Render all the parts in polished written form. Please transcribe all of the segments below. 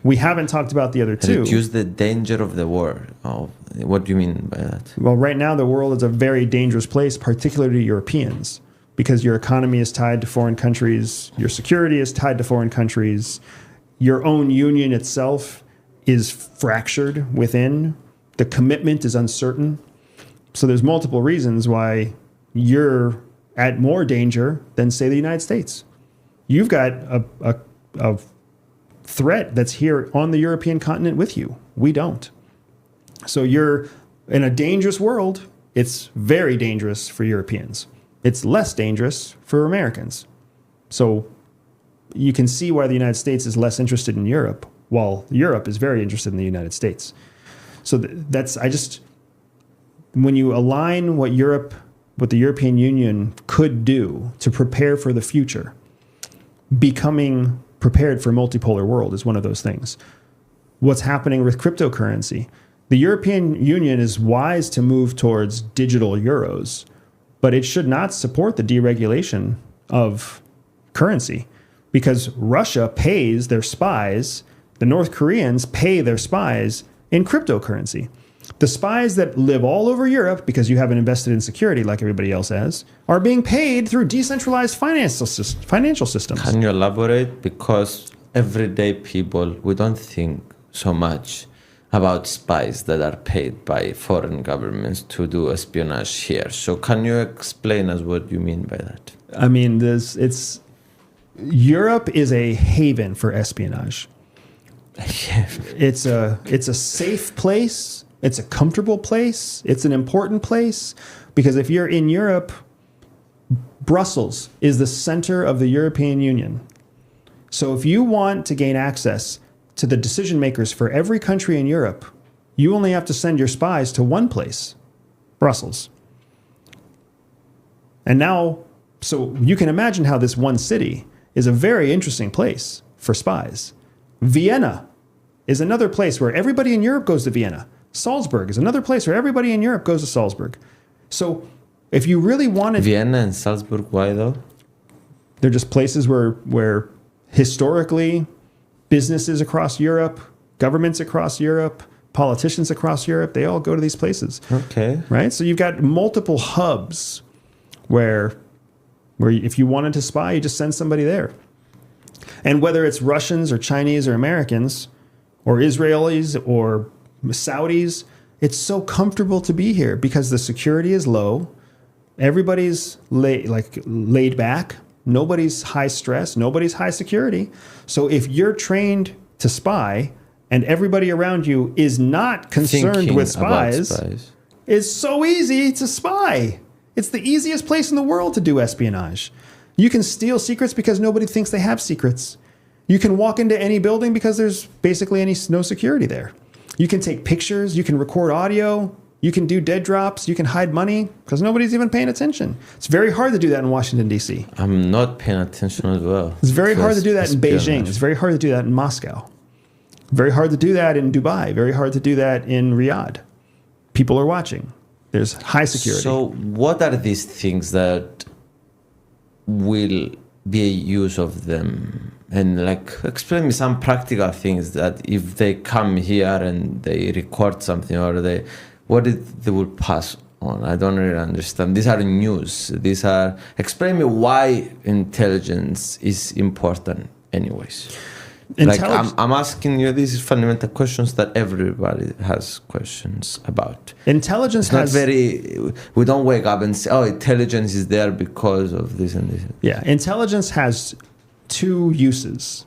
We haven't talked about the other two. Reduce the danger of the war. Oh, what do you mean by that? Well, right now the world is a very dangerous place, particularly to Europeans, because your economy is tied to foreign countries, your security is tied to foreign countries, your own union itself is fractured within, the commitment is uncertain. So there's multiple reasons why you're at more danger than, say, the United States. You've got a threat that's here on the European continent with you. We don't. So you're in a dangerous world. It's very dangerous for Europeans. It's less dangerous for Americans. So you can see why the United States is less interested in Europe, while Europe is very interested in the United States. So when you align what the European Union could do to prepare for the future, becoming prepared for a multipolar world is one of those things. What's happening with cryptocurrency? The European Union is wise to move towards digital euros, but it should not support the deregulation of currency, because Russia pays their spies, the North Koreans pay their spies in cryptocurrency. The spies that live all over Europe, because you haven't invested in security like everybody else has, are being paid through decentralized financial systems. Can you elaborate? Because everyday people, we don't think so much about spies that are paid by foreign governments to do espionage here. So can you explain us what you mean by that? I mean, Europe is a haven for espionage. It's a safe place. It's a comfortable place. It's an important place, because if you're in Europe, Brussels is the center of the European Union. So if you want to gain access to the decision makers for every country in Europe, you only have to send your spies to one place, Brussels. And now, so you can imagine how this one city is a very interesting place for spies. Vienna is another place where everybody in Europe goes to Vienna. Salzburg is another place where everybody in Europe goes to Salzburg. So if you really wanted... Vienna and Salzburg, why though? They're just places where historically businesses across Europe, governments across Europe, politicians across Europe, they all go to these places. Okay. Right? So you've got multiple hubs where if you wanted to spy, you just send somebody there. And whether it's Russians or Chinese or Americans or Israelis or Saudis, it's so comfortable to be here because the security is low. Everybody's laid back. Nobody's high stress. Nobody's high security. So if you're trained to spy and everybody around you is not concerned with spies, it's so easy to spy. It's the easiest place in the world to do espionage. You can steal secrets because nobody thinks they have secrets. You can walk into any building because there's basically no security there. You can take pictures. You can record audio. You can do dead drops. You can hide money because nobody's even paying attention. It's very hard to do that in Washington, D.C. I'm not paying attention as well. It's very hard to do that in Beijing. It's very hard to do that in Moscow. Very hard to do that in Dubai. Very hard to do that in Riyadh. People are watching. There's high security. So what are these things that will be a use of them? And explain me some practical things that if they come here and they record something or they will pass on. I don't really understand. These are news. Explain me why intelligence is important anyways. I'm asking you these fundamental questions that everybody has questions about. Intelligence we don't wake up and say, oh, intelligence is there because of this and this. Yeah, intelligence has two uses,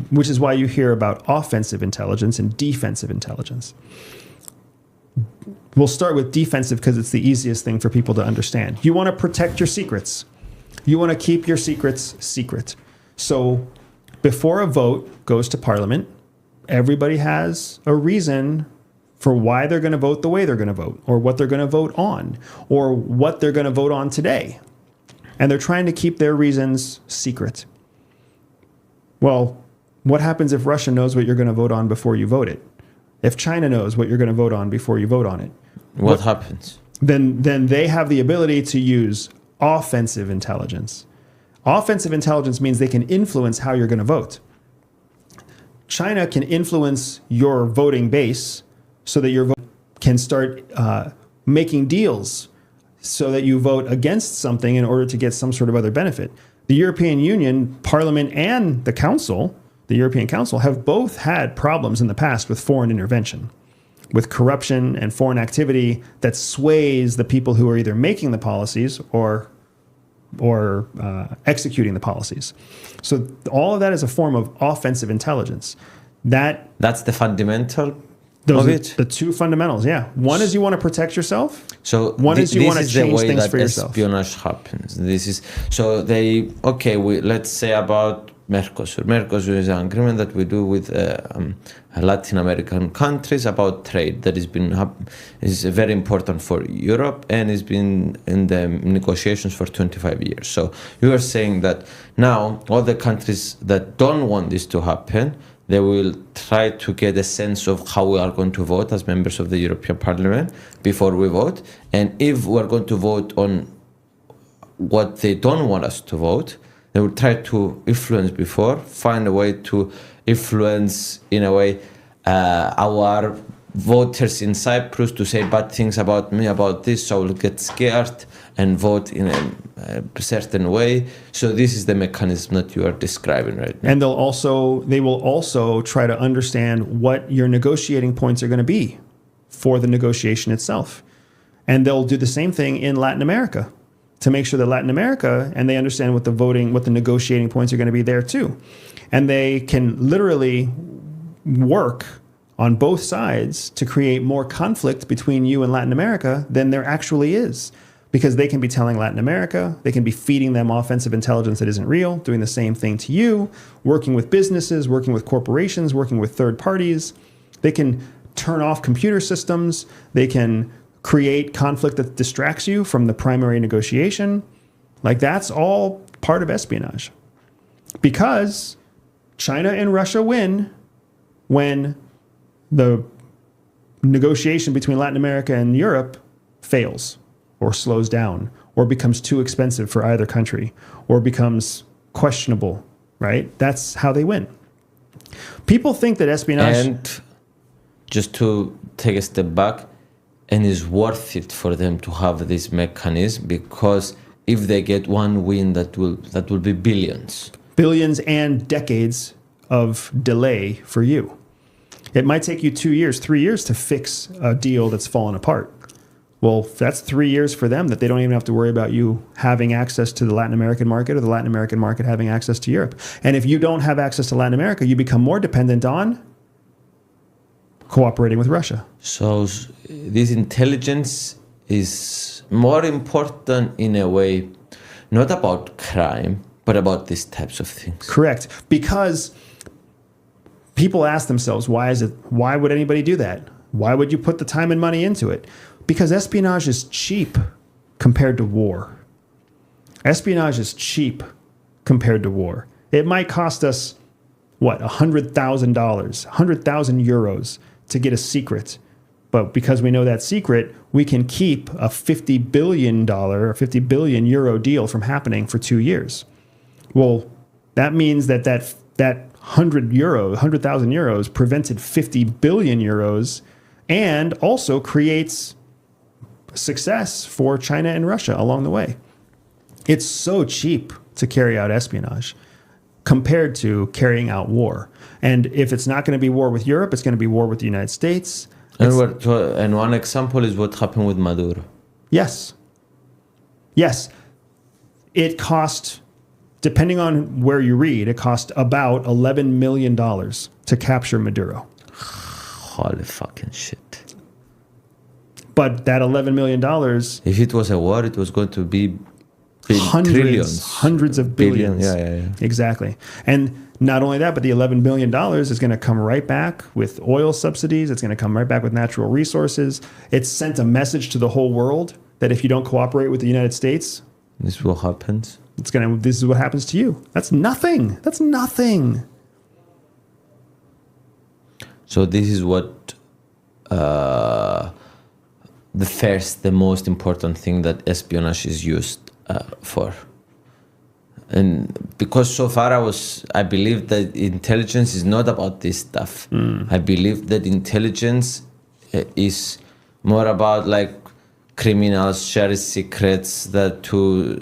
which is why you hear about offensive intelligence and defensive intelligence. We'll start with defensive because it's the easiest thing for people to understand. You want to protect your secrets. You want to keep your secrets secret. So before a vote goes to Parliament, everybody has a reason for why they're going to vote the way they're going to vote, or what they're going to vote on, or what they're going to vote on today. And they're trying to keep their reasons secret. Well, what happens if Russia knows what you're going to vote on before you vote it? If China knows what you're going to vote on before you vote on it? What happens? Then they have the ability to use offensive intelligence. Offensive intelligence means they can influence how you're going to vote. China can influence your voting base so that your vote can start making deals so that you vote against something in order to get some sort of other benefit. The European Union, Parliament, and the Council, the European Council, have both had problems in the past with foreign intervention, with corruption and foreign activity that sways the people who are either making the policies or executing the policies. So all of that is a form of offensive intelligence. That's the fundamental Those of are it. the two fundamentals, yeah. One is you want to protect yourself. So one is you want to change things for yourself. Espionage happens. This is so they let's say about Mercosur. Mercosur is an agreement that we do with Latin American countries about trade that is very important for Europe and has been in the negotiations for 25 years. So you are saying that now all the countries that don't want this to happen, they will try to get a sense of how we are going to vote as members of the European Parliament before we vote. And if we're going to vote on what they don't want us to vote, they will try to influence before, find a way to influence, in a way, our voters in Cyprus to say bad things about me, about this, so I will get scared and vote in a certain way. So this is the mechanism that you are describing right now. And they will also try to understand what your negotiating points are going to be for the negotiation itself. And they'll do the same thing in Latin America to make sure that Latin America, and they understand what the negotiating points are going to be there too. And they can literally work on both sides to create more conflict between you and Latin America than there actually is. Because they can be telling Latin America, they can be feeding them offensive intelligence that isn't real, doing the same thing to you, working with businesses, working with corporations, working with third parties. They can turn off computer systems. They can create conflict that distracts you from the primary negotiation. Like, that's all part of espionage. Because China and Russia win when the negotiation between Latin America and Europe fails, or slows down, or becomes too expensive for either country, or becomes questionable, right? That's how they win. People think that espionage... And just to take a step back, and it's worth it for them to have this mechanism, because if they get one win, that will be billions. Billions and decades of delay for you. It might take you 2 years, 3 years to fix a deal that's fallen apart. Well, that's 3 years for them that they don't even have to worry about you having access to the Latin American market or the Latin American market having access to Europe. And if you don't have access to Latin America, you become more dependent on cooperating with Russia. So this intelligence is more important in a way, not about crime, but about these types of things. Correct. Because people ask themselves, why would anybody do that? Why would you put the time and money into it? Because espionage is cheap compared to war. Espionage is cheap compared to war. It might cost us, $100,000, 100,000 euros to get a secret. But because we know that secret, we can keep a $50 billion or 50 billion euro deal from happening for 2 years. Well, that means that 100,000 euros prevented 50 billion euros and also creates success for China and Russia along the way. It's so cheap to carry out espionage compared to carrying out war. And if it's not going to be war with Europe, it's going to be war with the United States. And one example is what happened with Maduro. Yes. It cost, depending on where you read, it cost about $11 million to capture Maduro. Holy fucking shit. But that $11 million... If it was a war, it was going to be hundreds of billions. Yeah. Exactly. And not only that, but the $11 billion is going to come right back with oil subsidies. It's going to come right back with natural resources. It's sent a message to the whole world that if you don't cooperate with the United States... This is what happens. This is what happens to you. That's nothing. So this is what... the most important thing that espionage is used for. and because so far I believe that intelligence is not about this stuff. I believe that intelligence is more about like criminals share secrets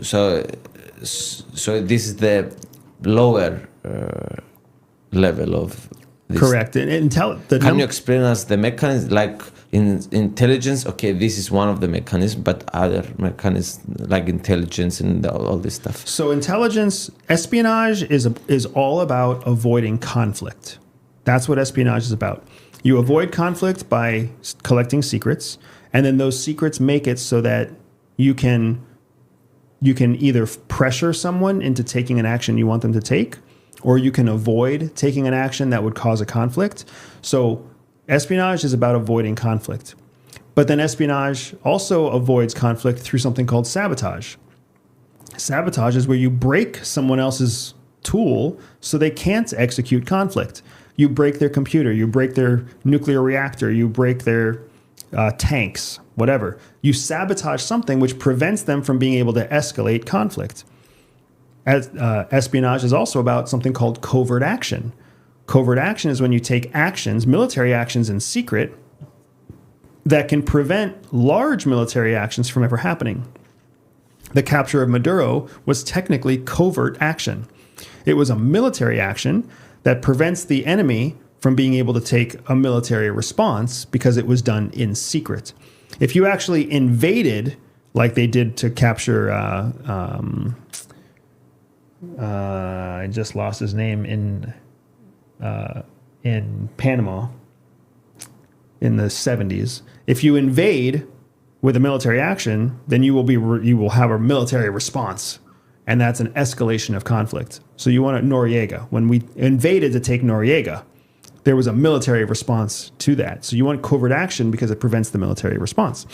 so this is the lower level of this. Correct. Can you explain us the mechanism, like in intelligence? Okay, this is one of the mechanisms, but other mechanisms like intelligence and all this stuff. So espionage is all about avoiding conflict. That's what espionage is about. You avoid conflict by collecting secrets, and then those secrets make it so that you can either pressure someone into taking an action you want them to take, or you can avoid taking an action that would cause a conflict. So espionage is about avoiding conflict. But then espionage also avoids conflict through something called sabotage. Sabotage is where you break someone else's tool so they can't execute conflict. You break their computer, you break their nuclear reactor, you break their tanks, whatever. You sabotage something which prevents them from being able to escalate conflict. Espionage is also about something called covert action. Covert action is when you take actions, military actions in secret, that can prevent large military actions from ever happening. The capture of Maduro was technically covert action. It was a military action that prevents the enemy from being able to take a military response because it was done in secret. If you actually invaded, like they did to capture, I just lost his name in Panama in the 70s. If you invade with a military action, then you will have a military response, and that's an escalation of conflict. So you want Noriega. When we invaded to take Noriega, there was a military response to that. So you want covert action because it prevents the military response.